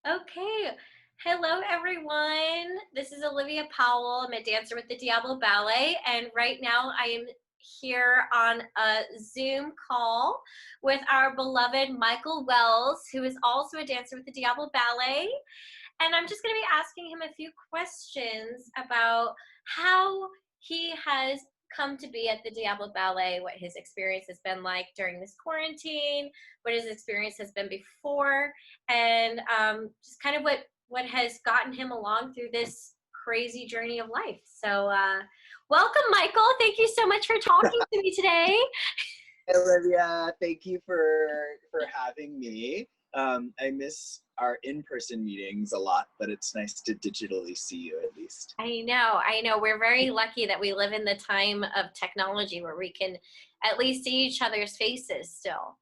Okay. Hello, everyone. This is Olivia Powell. I'm a dancer with the Diablo Ballet, and right now I am here on a Zoom call with our beloved Michael Wells, who is also a dancer with the Diablo Ballet. And I'm just going to be asking him a few questions about how he has come to be at the Diablo Ballet, what his experience has been like during this quarantine, what his experience has been before, and just kind of what has gotten him along through this crazy journey of life. So welcome, Michael. Thank you so much for talking to me today. Hey, Olivia, thank you for having me. I miss our in-person meetings a lot, but it's nice to digitally see you at least. I know. We're very lucky that we live in the time of technology where we can at least see each other's faces still.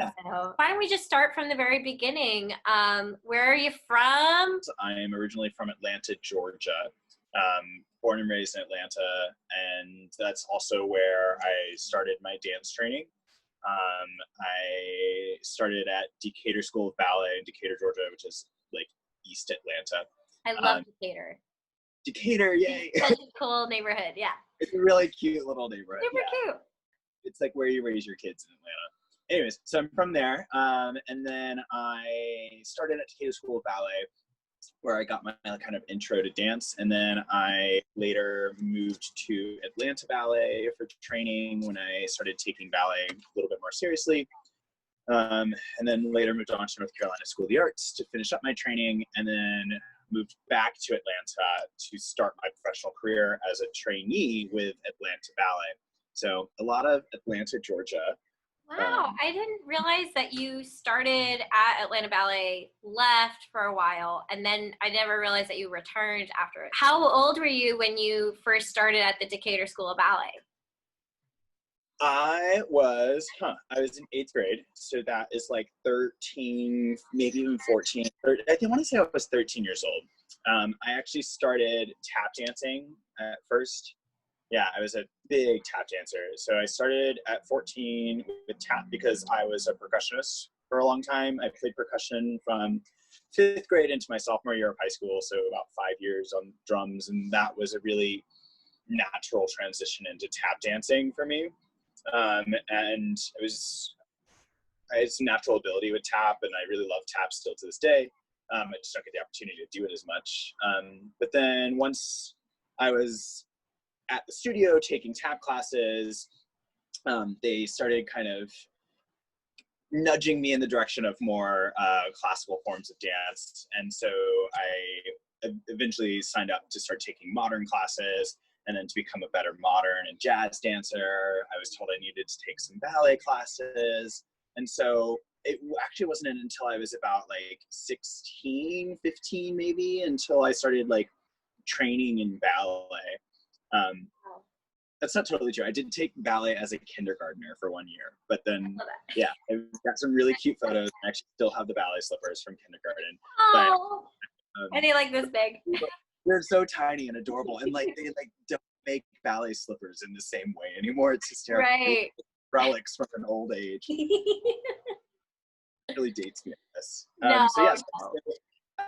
Yeah. So why don't we just start from the very beginning? Where are you from? So I'm originally from Atlanta, Georgia. Born and raised in Atlanta, and that's also where I started my dance training. I started at Decatur School of Ballet in Decatur, Georgia, which is like East Atlanta. I love Decatur. Decatur, yay! It's such a cool neighborhood, yeah. It's a really cute little neighborhood. Super cute. It's like where you raise your kids in Atlanta. Anyways, so I'm from there, and then I started at Decatur School of Ballet, where I got my kind of intro to dance, and then I later moved to Atlanta Ballet for training when I started taking ballet a little bit more seriously, and then later moved on to North Carolina School of the Arts to finish up my training, and then moved back to Atlanta to start my professional career as a trainee with Atlanta Ballet. So a lot of Atlanta, Georgia. Wow, I didn't realize that you started at Atlanta Ballet, left for a while, and then I never realized that you returned after it. How old were you when you first started at the Decatur School of Ballet? I was in 8th grade, so that is like 13, maybe even 14. I want to say I was 13 years old. I actually started tap dancing at first. Yeah, I was a big tap dancer. So I started at 14 with tap because I was a percussionist for a long time. I played percussion from 5th grade into my sophomore year of high school, so about 5 years on drums, and that was a really natural transition into tap dancing for me. And I had some natural ability with tap, and I really love tap still to this day. I just don't get the opportunity to do it as much. But then once I was at the studio taking tap classes, they started kind of nudging me in the direction of more classical forms of dance. And so I eventually signed up to start taking modern classes, and then to become a better modern and jazz dancer, I was told I needed to take some ballet classes. And so it actually wasn't until I was about like 16, 15 maybe, until I started like training in ballet. That's not totally true. I did take ballet as a kindergartner for 1 year, but then, yeah, I got some really cute photos. I actually still have the ballet slippers from kindergarten. Oh, are they like this big? They're so tiny and adorable, and like they like don't make ballet slippers in the same way anymore. It's hysterical. Right. Relics from an old age. It really dates me, I guess. No.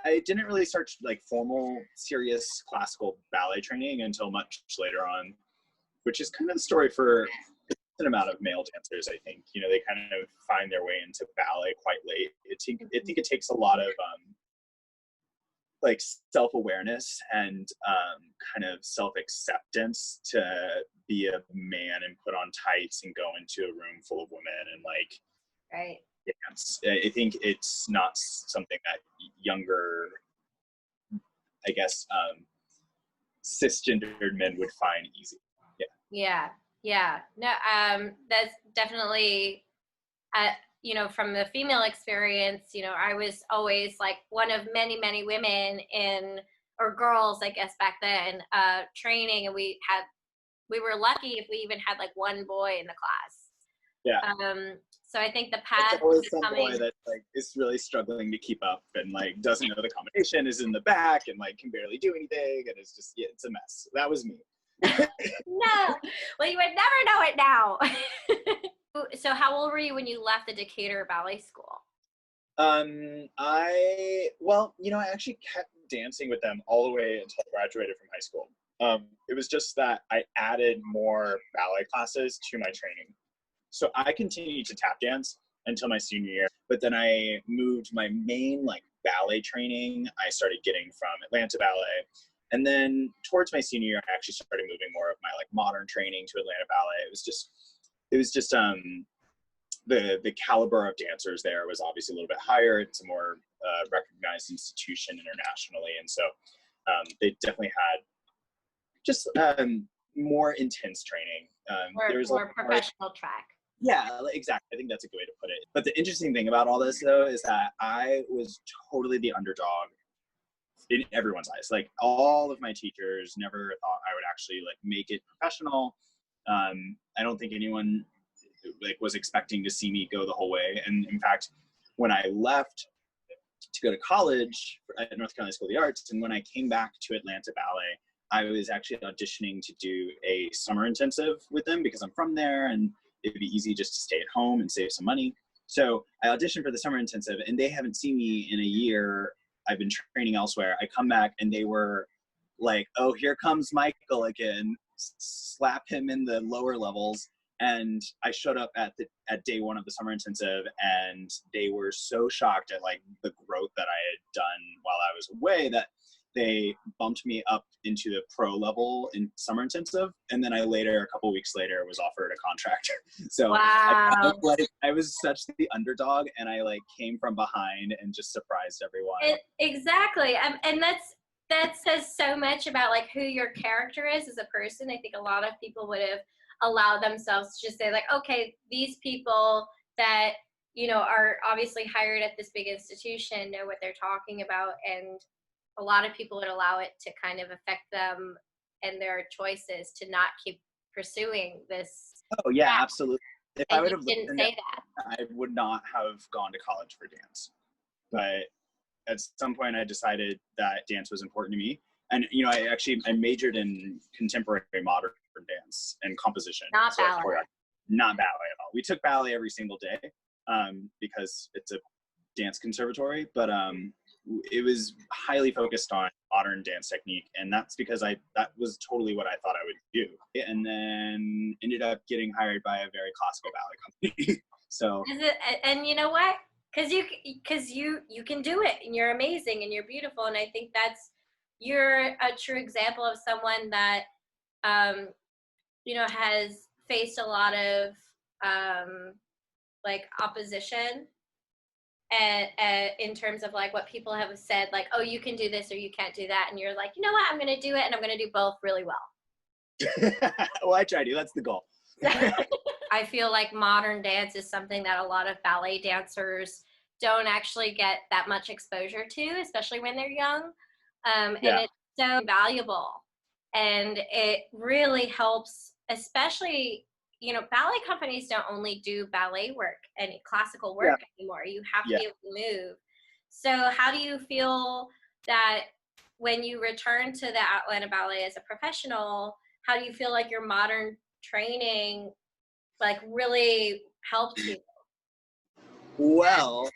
I didn't really start like formal, serious classical ballet training until much later on, which is kind of the story for an amount of male dancers, I think. You know, they kind of find their way into ballet quite late. I think it takes a lot of like self-awareness and kind of self-acceptance to be a man and put on tights and go into a room full of women and like right. dance. I think it's not something that younger, I guess, cisgendered men would find easy. Yeah. No, that's definitely, you know, from the female experience, you know, I was always like one of many, many women or girls, I guess, back then, training, and we were lucky if we even had like one boy in the class. Yeah. So I think the path It's always some boy that like is really struggling to keep up and like doesn't know the combination, is in the back and like can barely do anything, and it's just, yeah, it's a mess. That was me. No, well, you would never know it now. So how old were you when you left the Decatur Ballet School? I actually kept dancing with them all the way until I graduated from high school. It was just that I added more ballet classes to my training. So I continued to tap dance until my senior year, but then I moved my main like ballet training. I started getting from Atlanta Ballet. And then towards my senior year, I actually started moving more of my like modern training to Atlanta Ballet. It was just the caliber of dancers there was obviously a little bit higher. It's a more recognized institution internationally, and so they definitely had just more intense training. Or There was a lot more more. professional track. Yeah, exactly. I think that's a good way to put it. But the interesting thing about all this, though, is that I was totally the underdog in everyone's eyes. Like all of my teachers never thought I would actually like make it professional. I don't think anyone like was expecting to see me go the whole way. And in fact, when I left to go to college at North Carolina School of the Arts, and when I came back to Atlanta Ballet, I was actually auditioning to do a summer intensive with them because I'm from there and it'd be easy just to stay at home and save some money. So I auditioned for the summer intensive and they haven't seen me in a year. I've been training elsewhere. I come back and they were like, oh, here comes Michael again, slap him in the lower levels. And I showed up at day one of the summer intensive and they were so shocked at like the growth that I had done while I was away that they bumped me up into the pro level in summer intensive. And then a couple weeks later, was offered a contract. So Wow. I was such the underdog and I like came from behind and just surprised everyone. Exactly. And that says so much about like who your character is as a person. I think a lot of people would have allowed themselves to just say like, okay, these people that, are obviously hired at this big institution know what they're talking about. And a lot of people would allow it to kind of affect them and their choices to not keep pursuing this Oh yeah, path. absolutely. If I And would you have didn't learned say it, that. I would not have gone to college for dance. But at some point I decided that dance was important to me. And I majored in contemporary modern dance and composition. Not So ballet. not ballet at all. We took ballet every single day because it's a dance conservatory, but it was highly focused on modern dance technique, and that's because that was totally what I thought I would do. And then ended up getting hired by a very classical ballet company. So And you know what? Because you can do it, and you're amazing, and you're beautiful, and I think you're a true example of someone that has faced a lot of like opposition and in terms of like what people have said, like, oh, you can do this or you can't do that, and you're like, you know what, I'm going to do it, and I'm going to do both really well. Well, I try to. That's the goal. I feel like modern dance is something that a lot of ballet dancers don't actually get that much exposure to, especially when they're young. And it's so valuable. And it really helps, especially, ballet companies don't only do ballet work and classical work anymore. You have to be able to move. So how do you feel that when you return to the Atlanta Ballet as a professional, how do you feel like your modern training like really helped you? Well,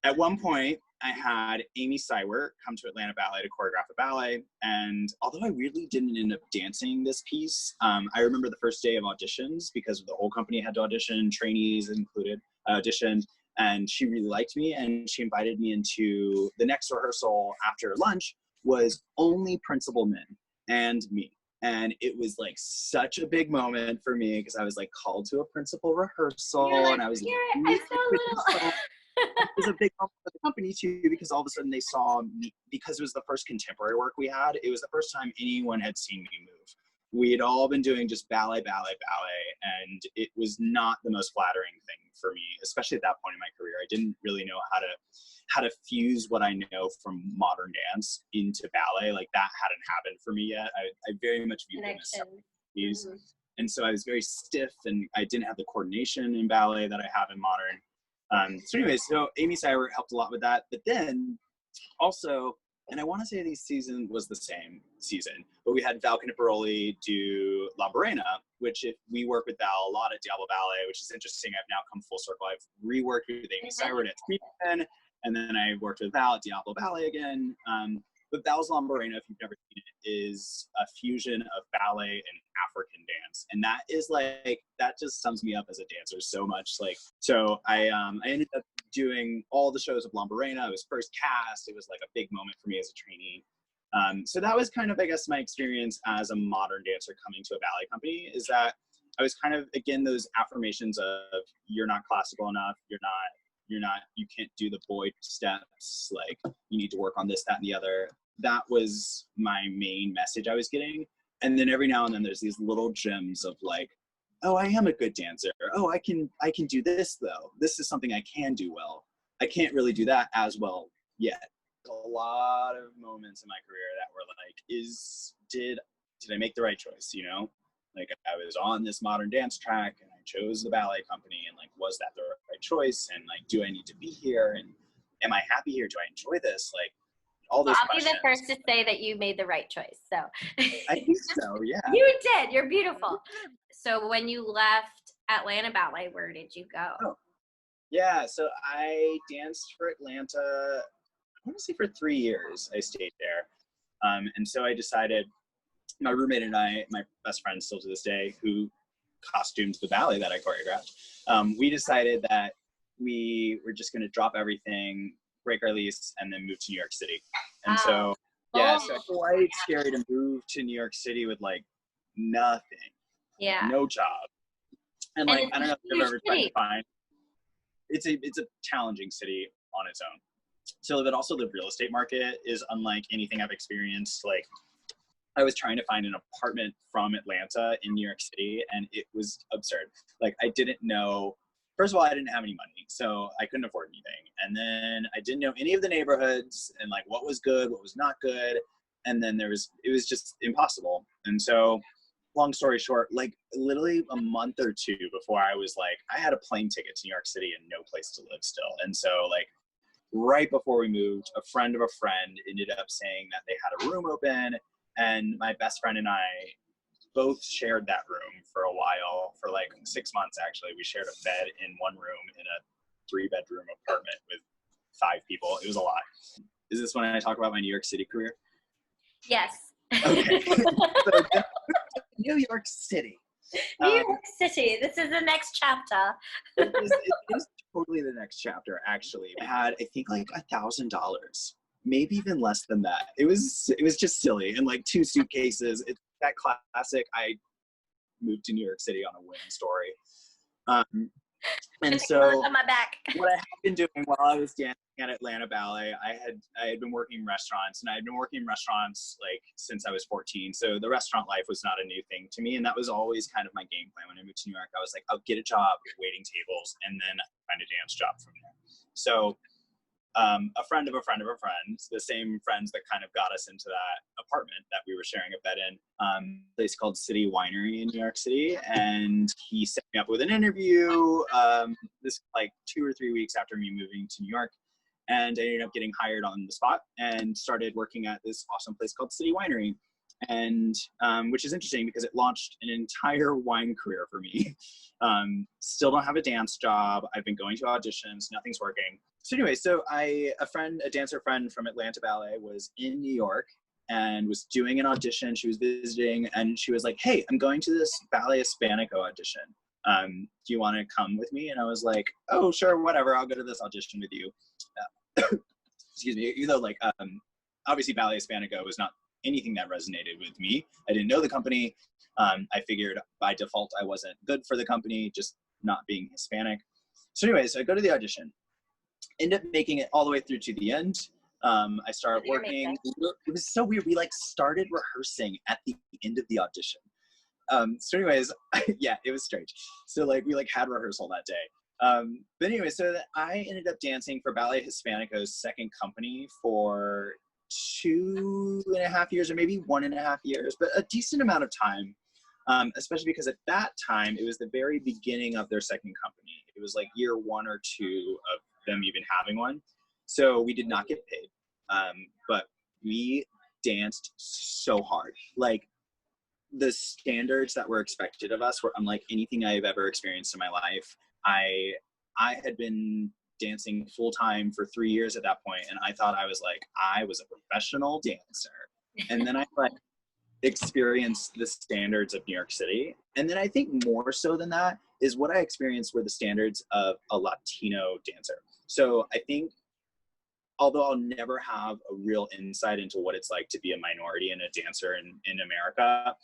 at one point, I had Amy Seiwert come to Atlanta Ballet to choreograph a ballet. And although I weirdly didn't end up dancing this piece, I remember the first day of auditions because the whole company had to audition, trainees included, auditioned. And she really liked me and she invited me into the next rehearsal after lunch was only principal men and me. And it was like such a big moment for me because I was like called to a principal rehearsal and I was I feel little. it was a big moment for the company too because all of a sudden they saw me because it was the first contemporary work we had. It was the first time anyone had seen me move. We had all been doing just ballet, and it was not the most flattering thing for me, especially at that point in my career. I didn't really know how to fuse what I know from modern dance into ballet. Like that hadn't happened for me yet. I very much viewed them as separate things. Mm-hmm. And so I was very stiff and I didn't have the coordination in ballet that I have in modern. So anyways, so Amy Seiwert helped a lot with that. But then also, and I want to say this season was the same season, but we had Val Caniparoli do Lamborena, which if we work with Val a lot at Diablo Ballet, which is interesting. I've now come full circle. I've reworked with Amy Seiwert at Treatment, And then I worked with Val at Diablo Ballet again. But Val's Lamborena, if you've never seen it, is a fusion of ballet and African dance. And that is like, that just sums me up as a dancer so much. Like, so I ended up doing all the shows of Lamborena. I was first cast. It was like a big moment for me as a trainee. So that was kind of, I guess, my experience as a modern dancer coming to a ballet company, is that I was kind of, again, those affirmations of you're not classical enough, you can't do the boy steps, like you need to work on this, that, and the other. That was my main message I was getting. And then every now and then there's these little gems of like, oh, I am a good dancer. Oh, I can do this though. This is something I can do well. I can't really do that as well yet. A lot of moments in my career that were like, did I make the right choice? You know, like I was on this modern dance track and I chose the ballet company, and like, was that the right choice? And like, do I need to be here? And am I happy here? Do I enjoy this? Like all those I'll questions. be the first to say that you made the right choice. So I think so, yeah. You did. You're beautiful. So when you left Atlanta Ballet, where did you go? Oh, yeah, so I danced for Atlanta, I want to say for 3 years. I stayed there. And so I decided, my roommate and I, my best friend still to this day, who costumed the ballet that I choreographed, we decided that we were just going to drop everything, break our lease, and then move to New York City. And so, yeah, so it's quite scary to move to New York City with like nothing, no job. And like, I don't know if you've ever tried to find, it's a challenging city on its own. So, but also the real estate market is unlike anything I've experienced. Like, I was trying to find an apartment from Atlanta in New York City, and it was absurd. Like, I didn't know, first of all, I didn't have any money, so I couldn't afford anything. And then I didn't know any of the neighborhoods and like what was good, what was not good. And then it was just impossible. And so, long story short, like literally a month or two before I was like, I had a plane ticket to New York City and no place to live still. And so like, right before we moved, a friend of a friend ended up saying that they had a room open, and my best friend and I both shared that room for a while, for like 6 months actually. We shared a bed in one room in a 3-bedroom apartment with 5 people. It was a lot. Is this when I talk about my New York City career? Yes. Okay. So, New York City. New York City. This is the next chapter. It is totally the next chapter, actually. I had, I think, like $1,000, maybe even less than that. It was just silly, and like 2 suitcases. It's that classic, I moved to New York City on a whim story. And so on my back. What I had been doing while I was dancing at Atlanta Ballet, I had been working in restaurants, and I had been working in restaurants like since I was 14. So the restaurant life was not a new thing to me, and that was always kind of my game plan when I moved to New York. I was like, I'll get a job waiting tables and then find a dance job from there. So a friend of a friend of a friend, the same friends that kind of got us into that apartment that we were sharing a bed in, a place called City Winery in New York City. And he set me up with an interview, this like 2 or 3 weeks after me moving to New York. And I ended up getting hired on the spot and started working at this awesome place called City Winery. And which is interesting because it launched an entire wine career for me. Still don't have a dance job. I've been going to auditions, nothing's working. So anyway, so a dancer friend from Atlanta Ballet was in New York and was doing an audition. She was visiting, and she was like, hey, I'm going to this Ballet Hispanico audition. Do you want to come with me? And I was like, oh, sure, whatever. I'll go to this audition with you. Excuse me. Even though like, obviously Ballet Hispanico was not anything that resonated with me. I didn't know the company. I figured by default I wasn't good for the company, just not being Hispanic. So anyway, so I go to the audition, end up making it all the way through to the end. I started working. It was so weird. We like started rehearsing at the end of the audition. So anyways, yeah, it was strange. So like we like had rehearsal that day. But anyway, so I ended up dancing for Ballet Hispanico's second company for 2.5 years, or maybe 1.5 years, but a decent amount of time. Especially because at that time, it was the very beginning of their second company. It was like year 1 or 2 of them even having one. So we did not get paid. But we danced so hard. Like the standards that were expected of us were unlike anything I've ever experienced in my life. I had been dancing full time for 3 years at that point, and I thought I was a professional dancer. And then I like experienced the standards of New York City. And then I think more so than that is what I experienced were the standards of a Latino dancer. So I think, although I'll never have a real insight into what it's like to be a minority and a dancer in America,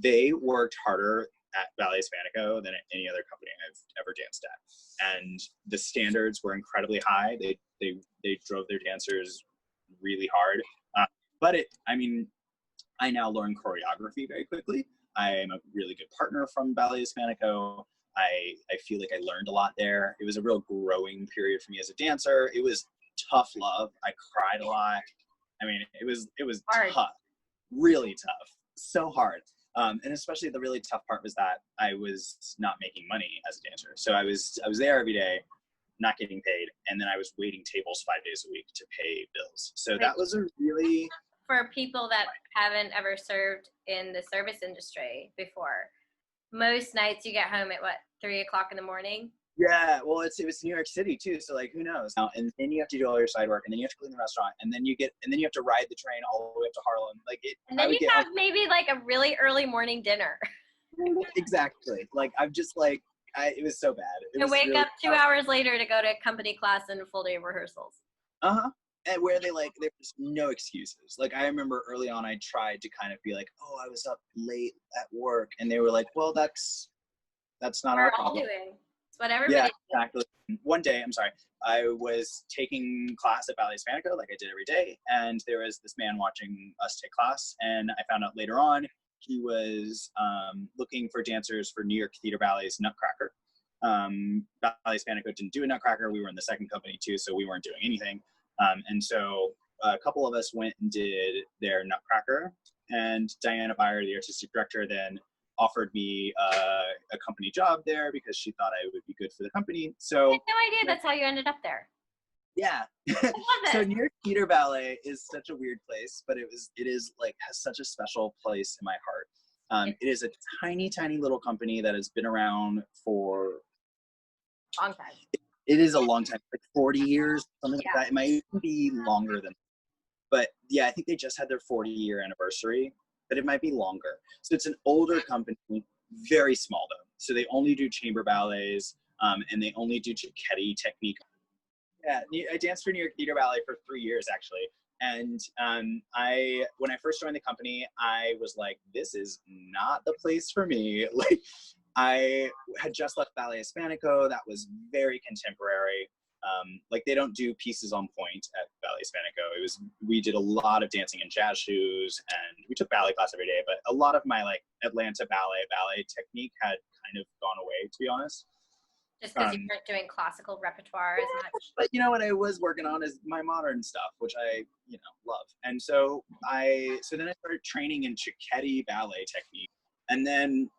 they worked harder at Ballet Hispanico than at any other company I've ever danced at. And the standards were incredibly high. They drove their dancers really hard. I now learn choreography very quickly. I am a really good partner from Ballet Hispanico. I feel like I learned a lot there. It was a real growing period for me as a dancer. It was tough love. I cried a lot. I mean, it was Hard. tough, really tough, so hard. And especially the really tough part was that I was not making money as a dancer. So I was there every day, not getting paid, and then I was waiting tables 5 days a week to pay bills. So that was a really... For people that haven't ever served in the service industry before, most nights you get home at what, 3 o'clock in the morning? Yeah, well, it was New York City too, so like who knows? And then you have to do all your side work, and then you have to clean the restaurant, and then you have to ride the train all the way up to Harlem. And then you have maybe like a really early morning dinner. Exactly. Like I'm just like it was so bad. You wake really up 2 hours later to go to company class and a full day of rehearsals. And where there was no excuses. Like I remember early on, I tried to kind of be like, oh, I was up late at work, and they were like, well, that's not our problem. We're all doing. It's what everybody. Yeah, exactly. One day, I was taking class at Ballet Hispanico like I did every day, and there was this man watching us take class, and I found out later on he was looking for dancers for New York Theater Ballet's Nutcracker. Ballet Hispanico didn't do a Nutcracker. We were in the second company too, so we weren't doing anything. And so a couple of us went and did their Nutcracker, and Diana Byer, the artistic director, then offered me a company job there because she thought I would be good for the company. So I had no idea that's how you ended up there. Yeah. I love it. So New York Theater Ballet is such a weird place, but it is like has such a special place in my heart. It is a tiny, tiny little company that has been around for a long time. It is a long time, like 40 years, something like that. It might even be longer than that. But yeah, I think they just had their 40-year anniversary, but it might be longer. So it's an older company, very small though. So they only do chamber ballets, and they only do Cecchetti technique. Yeah, I danced for New York Theater Ballet for 3 years actually. And when I first joined the company, I was like, this is not the place for me. Like, I had just left Ballet Hispanico. That was very contemporary. Like they don't do pieces on point at Ballet Hispanico. We did a lot of dancing in jazz shoes, and we took ballet class every day, but a lot of my like Atlanta ballet technique had kind of gone away, to be honest. Just because you weren't doing classical repertoire as much. But you know what I was working on is my modern stuff, which I, love. And so then I started training in Cecchetti ballet technique. And then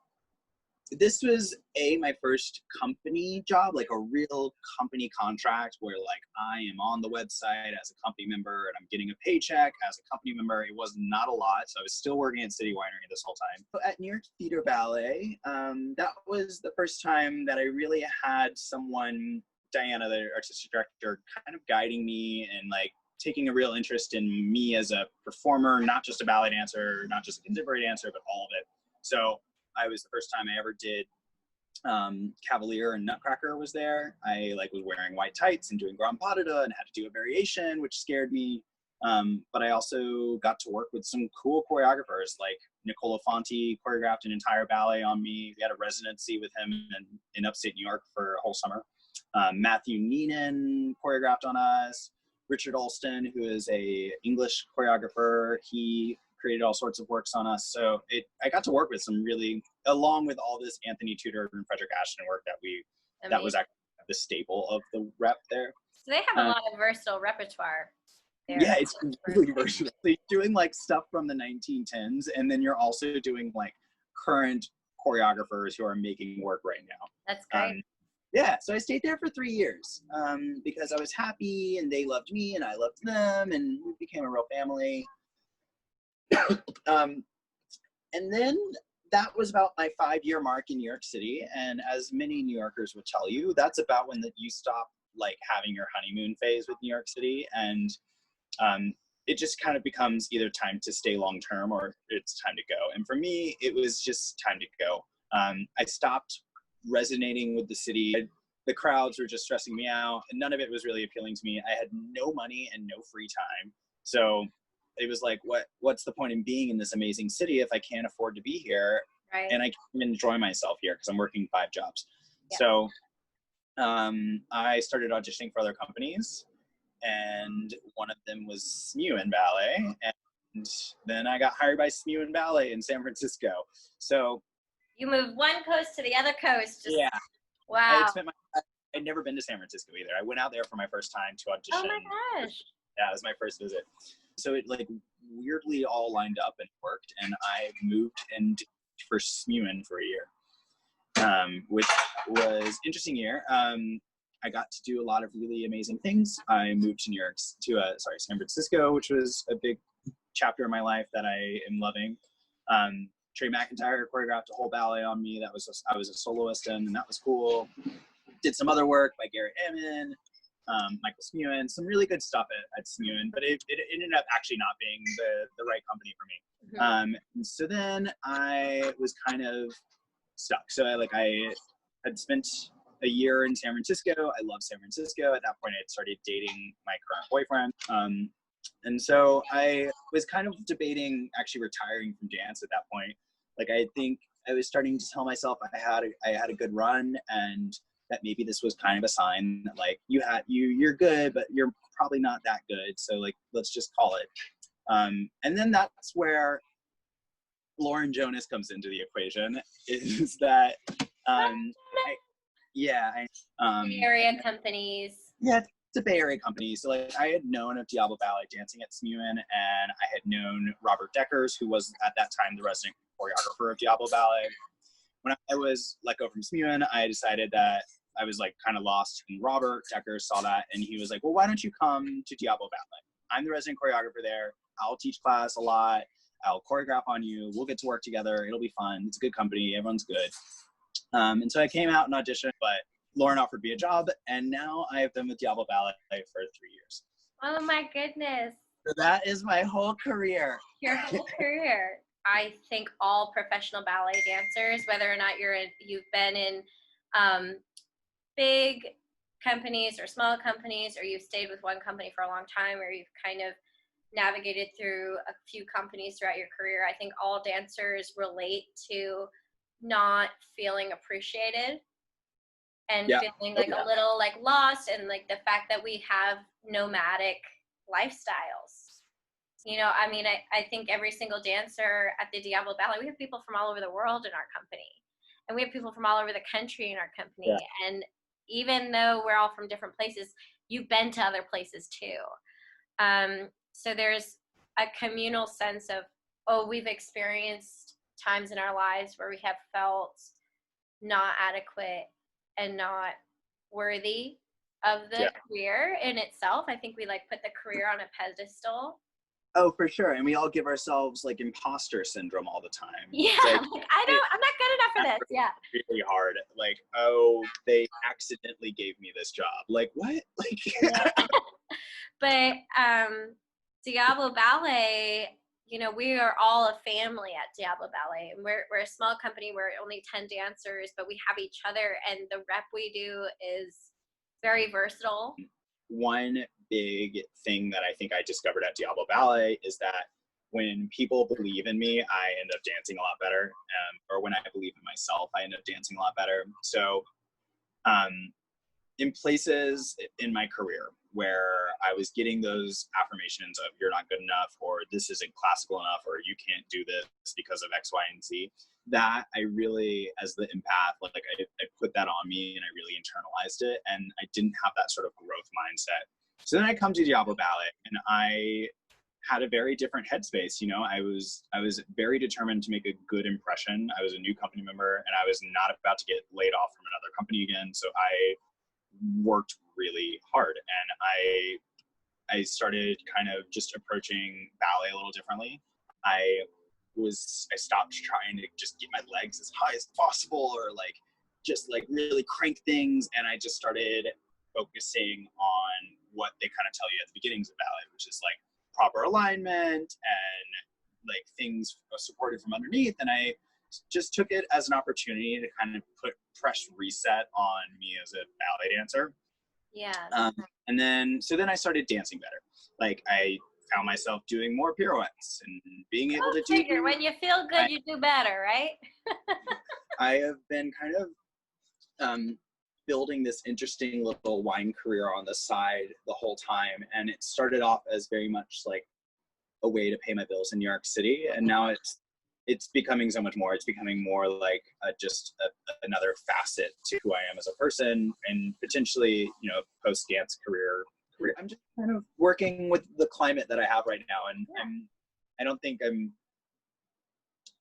this was my first company job, like a real company contract where like I am on the website as a company member and I'm getting a paycheck as a company member. It was not a lot. So I was still working at City Winery this whole time. But at New York Theater Ballet, that was the first time that I really had someone, Diana, the artistic director, kind of guiding me and like taking a real interest in me as a performer, not just a ballet dancer, not just a contemporary dancer, but all of it. So I was the first time I ever did Cavalier and Nutcracker was there. I like was wearing white tights and doing Grand Pas de Deux and had to do a variation, which scared me. But I also got to work with some cool choreographers, like Niccolo Fanti choreographed an entire ballet on me. We had a residency with him in upstate New York for a whole summer. Matthew Neenan choreographed on us. Richard Alston, who is a English choreographer, he created all sorts of works on us. So I got to work with some really, along with all this Anthony Tudor and Frederick Ashton work that was actually the staple of the rep there. So they have a lot of versatile repertoire there. Yeah, it's really versatile. So you're doing like stuff from the 1910s, and then you're also doing like current choreographers who are making work right now. That's great. Yeah, so I stayed there for 3 years because I was happy and they loved me and I loved them and we became a real family. And then that was about my 5-year mark in New York City. And as many New Yorkers would tell you, that's about when you stop like having your honeymoon phase with New York City, and it just kind of becomes either time to stay long term or it's time to go. And for me, it was just time to go. I stopped resonating with the city. The crowds were just stressing me out, and none of it was really appealing to me. I had no money and no free time, so it was like, what's the point in being in this amazing city if I can't afford to be here, Right. and I can't enjoy myself here because I'm working 5 jobs. Yeah. So I started auditioning for other companies, and one of them was Smewen Ballet, and then I got hired by Smewen Ballet in San Francisco. So you moved one coast to the other coast. yeah, Wow. I'd never been to San Francisco either. I went out there for my first time to Oh audition. my gosh. Yeah, it was my first visit. So it like weirdly all lined up and worked, and I moved and for Smewen for a year, which was interesting year. I got to do a lot of really amazing things. I moved to San Francisco, which was a big chapter in my life that I am loving. Trey McIntyre choreographed a whole ballet on me. I was a soloist in, and that was cool. Did some other work by Garrett Ammon, Michael Smewen, some really good stuff at Smewen, but it ended up actually not being the right company for me. Mm-hmm. So then I was kind of stuck. So I had spent a year in San Francisco. I love San Francisco. At that point, I had started dating my current boyfriend. And so I was kind of debating actually retiring from dance at that point. Like, I think I was starting to tell myself I had a good run, and that maybe this was kind of a sign that like you're good, but you're probably not that good. So like, let's just call it. And then that's where Lauren Jonas comes into the equation, is that Bay Area companies. Yeah, it's a Bay Area company. So like, I had known of Diablo Ballet dancing at Smewen, and I had known Robert Deckers, who was at that time the resident choreographer of Diablo Ballet. When I was let go from Smewen, I decided that I was like kind of lost, and Robert Deckers saw that, and he was like, well, why don't you come to Diablo Ballet? I'm the resident choreographer there. I'll teach class a lot. I'll choreograph on you. We'll get to work together. It'll be fun. It's a good company. Everyone's good. And so I came out and auditioned, but Lauren offered me a job, and now I have been with Diablo Ballet for 3 years. Oh my goodness. So that is my whole career. Your whole career. I think all professional ballet dancers, whether or not you've been in big companies or small companies, or you've stayed with one company for a long time, or you've kind of navigated through a few companies throughout your career, I think all dancers relate to not feeling appreciated and feeling like a little like lost, and like the fact that we have nomadic lifestyles. You know, I mean, I think every single dancer at the Diablo Ballet, we have people from all over the world in our company, and we have people from all over the country in our company. Yeah. And even though we're all from different places, you've been to other places too. So there's a communal sense of, oh, we've experienced times in our lives where we have felt not adequate and not worthy of the career in itself. I think we like put the career on a pedestal. Oh, for sure. And we all give ourselves like imposter syndrome all the time. Yeah. Like, I'm not good enough for this. Yeah. Really hard. Like, oh, they accidentally gave me this job. Like, what? Like, yeah. But Diablo Ballet, you know, we are all a family at Diablo Ballet, and we're a small company. We're only 10 dancers, but we have each other, and the rep we do is very versatile. One big thing that I think I discovered at Diablo Ballet is that when people believe in me, I end up dancing a lot better. Or when I believe in myself, I end up dancing a lot better. So in places in my career where I was getting those affirmations of you're not good enough, or this isn't classical enough, or you can't do this because of X, Y, and Z, that I really, as the empath, like I put that on me, and I really internalized it, and I didn't have that sort of growth mindset. So then I come to Diablo Ballet, and I had a very different headspace. You know, I was very determined to make a good impression. I was a new company member, and I was not about to get laid off from another company again. So I worked really hard, and I started kind of just approaching ballet a little differently. I stopped trying to just get my legs as high as possible, or like just like really crank things, and I just started focusing on what they kind of tell you at the beginnings of ballet, which is like proper alignment and like things supported from underneath. And I just took it as an opportunity to kind of put fresh reset on me as a ballet dancer. Yeah. And then I started dancing better. Like I found myself doing more pirouettes and being able to do. When you feel good, you do better, right? I have been kind of building this interesting little wine career on the side the whole time, and it started off as very much like a way to pay my bills in New York City, and now it's becoming so much more. It's becoming more like another facet to who I am as a person, and potentially, you know, post dance career. I'm just kind of working with the climate that I have right now, and I don't think I'm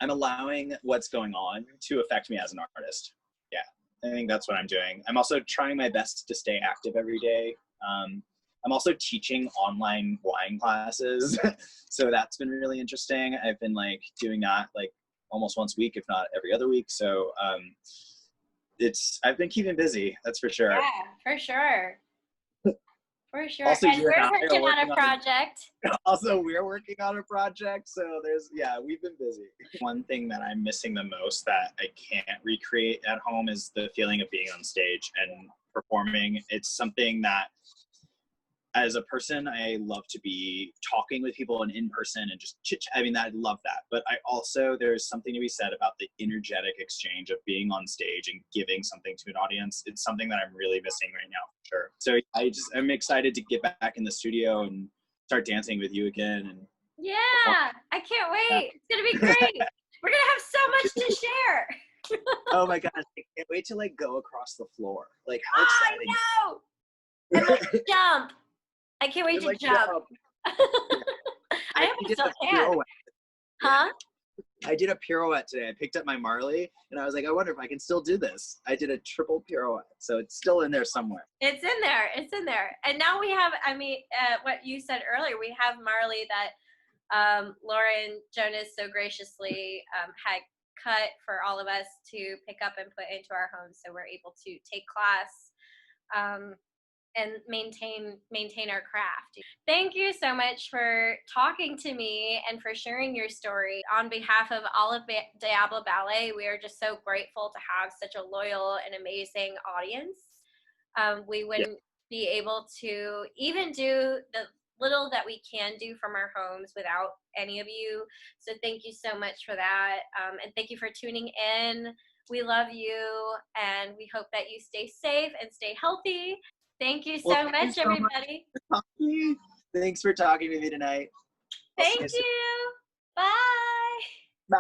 allowing what's going on to affect me as an artist. Yeah, I think that's what I'm doing. I'm also trying my best to stay active every day. I'm also teaching online wine classes, so that's been really interesting. I've been like doing that like almost once a week, if not every other week. So I've been keeping busy, that's for sure. Yeah, for sure. For sure. Also, and we're working on a project. We're working on a project. So we've been busy. One thing that I'm missing the most that I can't recreate at home is the feeling of being on stage and performing. It's something that, as a person, I love to be talking with people and in person and just chit chat. I mean, I love that. But there's something to be said about the energetic exchange of being on stage and giving something to an audience. It's something that I'm really missing right now, for sure. So I'm excited to get back in the studio and start dancing with you again. And yeah, I can't wait. It's going to be great. We're going to have so much to share. Oh my gosh, I can't wait to like go across the floor. Like, how exciting. I know. And like jump. I can't wait to jump. I almost still can. Huh? I did a pirouette today. I picked up my Marley, and I was like, I wonder if I can still do this. I did a triple pirouette, so it's still in there somewhere. It's in there. It's in there. And now we have, what you said earlier, we have Marley that Lauren Jonas so graciously had cut for all of us to pick up and put into our homes, so we're able to take class and maintain our craft. Thank you so much for talking to me and for sharing your story. On behalf of all of Diablo Ballet, we are just so grateful to have such a loyal and amazing audience. We wouldn't be able to even do the little that we can do from our homes without any of you. So thank you so much for that. And thank you for tuning in. We love you, and we hope that you stay safe and stay healthy. Thank you so much, everybody. Thanks for talking to me tonight. Thank you. Bye. Bye.